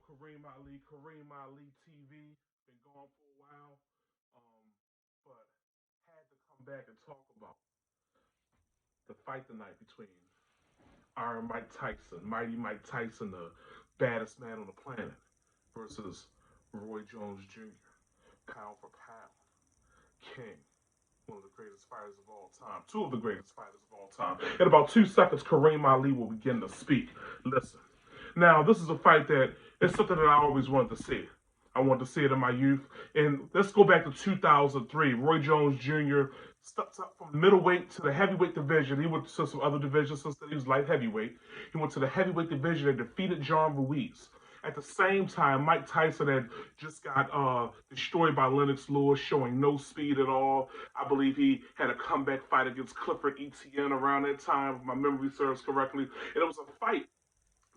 Kareem Ali TV. Been gone for a while, um, but had to come back and talk about the fight tonight between Iron Mike Tyson, Mighty Mike Tyson, the baddest man on the planet, versus Roy Jones Jr., pound for pound, king, one of the greatest fighters of all time, two of the greatest fighters of all time. In about 2 seconds, Kareem Ali will begin to speak. Listen. Now, this is a fight that it's something that I always wanted to see. I wanted to see it in my youth. And let's go back to 2003. Roy Jones Jr. stepped up from middleweight to the heavyweight division. He went to some other divisions since then. He was light heavyweight. He went to the heavyweight division and defeated John Ruiz. At the same time, Mike Tyson had just got destroyed by Lennox Lewis, showing no speed at all. I believe he had a comeback fight against Clifford Etienne around that time, if my memory serves correctly. And it was a fight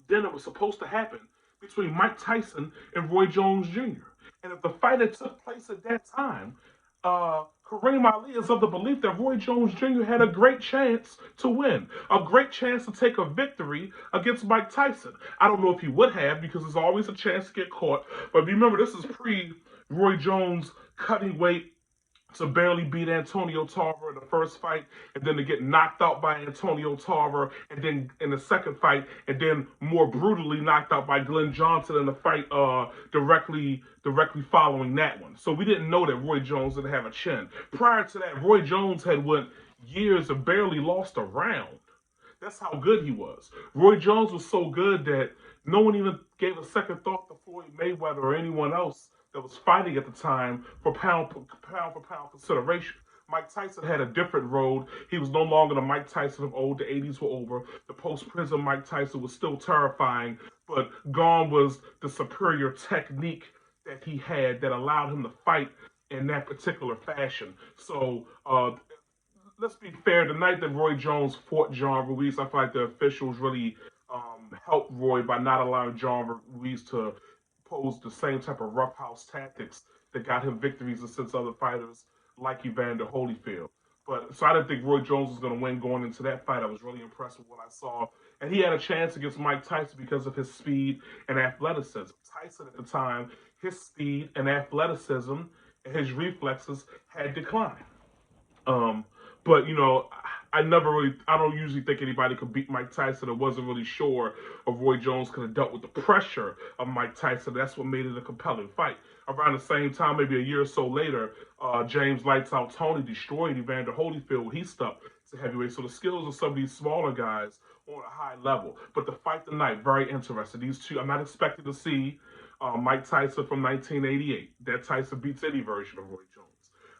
then it was supposed to happen between Mike Tyson and Roy Jones Jr. And if the fight had took place at that time, Kareem Ali is of the belief that Roy Jones Jr. had a great chance to win, a great chance to take a victory against Mike Tyson. I don't know if he would have because there's always a chance to get caught. But remember, this is pre Roy Jones cutting weight to barely beat Antonio Tarver in the first fight, and then to get knocked out by Antonio Tarver, and then in the second fight, and then more brutally knocked out by Glenn Johnson in the fight directly following that one. So we didn't know that Roy Jones didn't have a chin. Prior to that, Roy Jones had went years and barely lost a round. That's how good he was. Roy Jones was so good that no one even gave a second thought to Floyd Mayweather or anyone else that was fighting at the time for pound consideration. Mike Tyson had a different road. He was no longer the Mike Tyson of old. The 80s were over. The post-prison Mike Tyson was still terrifying, but gone was the superior technique that he had that allowed him to fight in that particular fashion. So let's be fair. The night that Roy Jones fought John Ruiz, I feel like the officials really helped Roy by not allowing John Ruiz to pose the same type of roughhouse tactics that got him victories against other fighters like Evander Holyfield. But so I didn't think Roy Jones was going to win going into that fight. I was really impressed with what I saw, and he had a chance against Mike Tyson because of his speed and athleticism. Tyson at the time, his speed and athleticism and his reflexes had declined. Um, but I don't usually think anybody could beat Mike Tyson. I wasn't really sure if Roy Jones could have dealt with the pressure of Mike Tyson. That's what made it a compelling fight. Around the same time, maybe a year or so later, James Lights Out Tony destroyed Evander Holyfield when he stepped to heavyweight. So the skills of some of these smaller guys on a high level. But the fight tonight, very interesting. These two, I'm not expecting to see Mike Tyson from 1988. That Tyson beats any version of Roy Jones.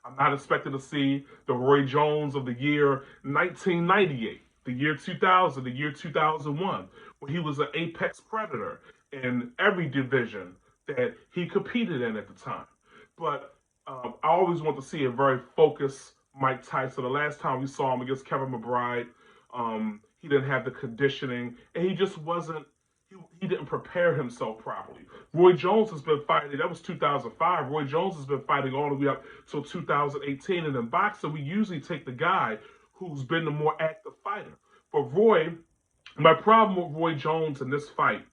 I'm not expecting to see the Roy Jones of the year 1998, the year 2000, the year 2001, when he was an apex predator in every division that he competed in at the time. But I always want to see a very focused Mike Tyson. The last time we saw him against Kevin McBride, he didn't have the conditioning, and he just wasn't he didn't prepare himself properly. Roy Jones has been fighting, that was 2005. Roy Jones has been fighting all the way up till 2018. And in boxing, we usually take the guy who's been the more active fighter. But my problem with Roy Jones in this fight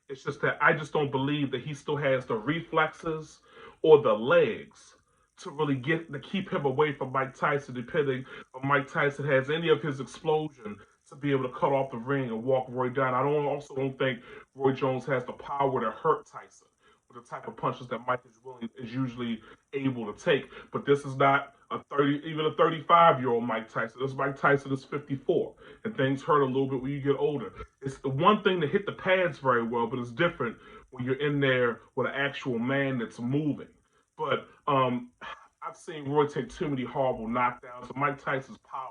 is just that I just don't believe that he still has the reflexes or the legs to really get to keep him away from Mike Tyson, depending if Mike Tyson has any of his explosion to be able to cut off the ring and walk Roy down. I don't think Roy Jones has the power to hurt Tyson with the type of punches that Mike is usually able to take. But this is not even a 35-year-old Mike Tyson. This Mike Tyson is 54, and things hurt a little bit when you get older. It's the one thing to hit the pads very well, but it's different when you're in there with an actual man that's moving. But I've seen Roy take too many horrible knockdowns. So Mike Tyson's power,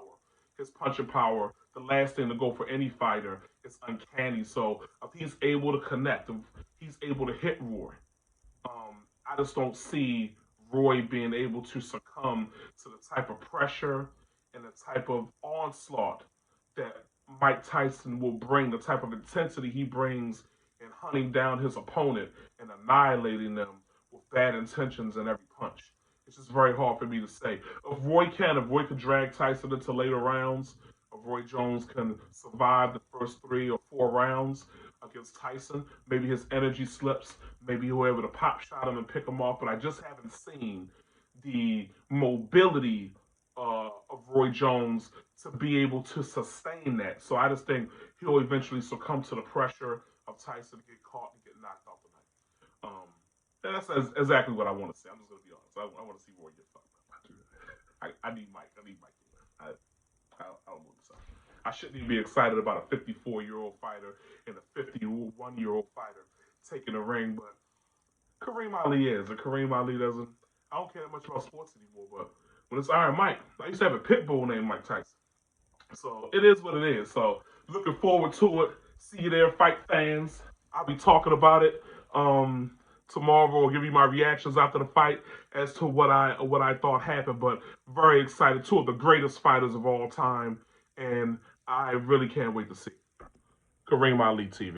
his punching power, the last thing to go for any fighter is uncanny. So if he's able to connect, if he's able to hit Roy, I just don't see Roy being able to succumb to the type of pressure and the type of onslaught that Mike Tyson will bring, the type of intensity he brings in hunting down his opponent and annihilating them with bad intentions in every punch. It's just very hard for me to say. If Roy could drag Tyson into later rounds, if Roy Jones can survive the first 3 or 4 rounds, against Tyson. Maybe his energy slips. Maybe he'll be able to pop shot him and pick him off. But I just haven't seen the mobility of Roy Jones to be able to sustain that. So I just think he'll eventually succumb to the pressure of Tyson to get caught and get knocked out tonight. Exactly what I want to see. I'm just going to be honest. I want to see Roy get fucked up. I need Mike. I need Mike. I don't know what to say. I shouldn't even be excited about a 54-year-old fighter and a 51-year-old fighter taking the ring, but Kareem Ali is. And Kareem Ali doesn't. I don't care that much about sports anymore, but when it's Iron Mike, I used to have a pit bull named Mike Tyson. So it is what it is. So looking forward to it. See you there, fight fans. I'll be talking about it tomorrow. I'll give you my reactions after the fight as to what I thought happened. But very excited. Two of the greatest fighters of all time, and I really can't wait to see Kareem Ali TV.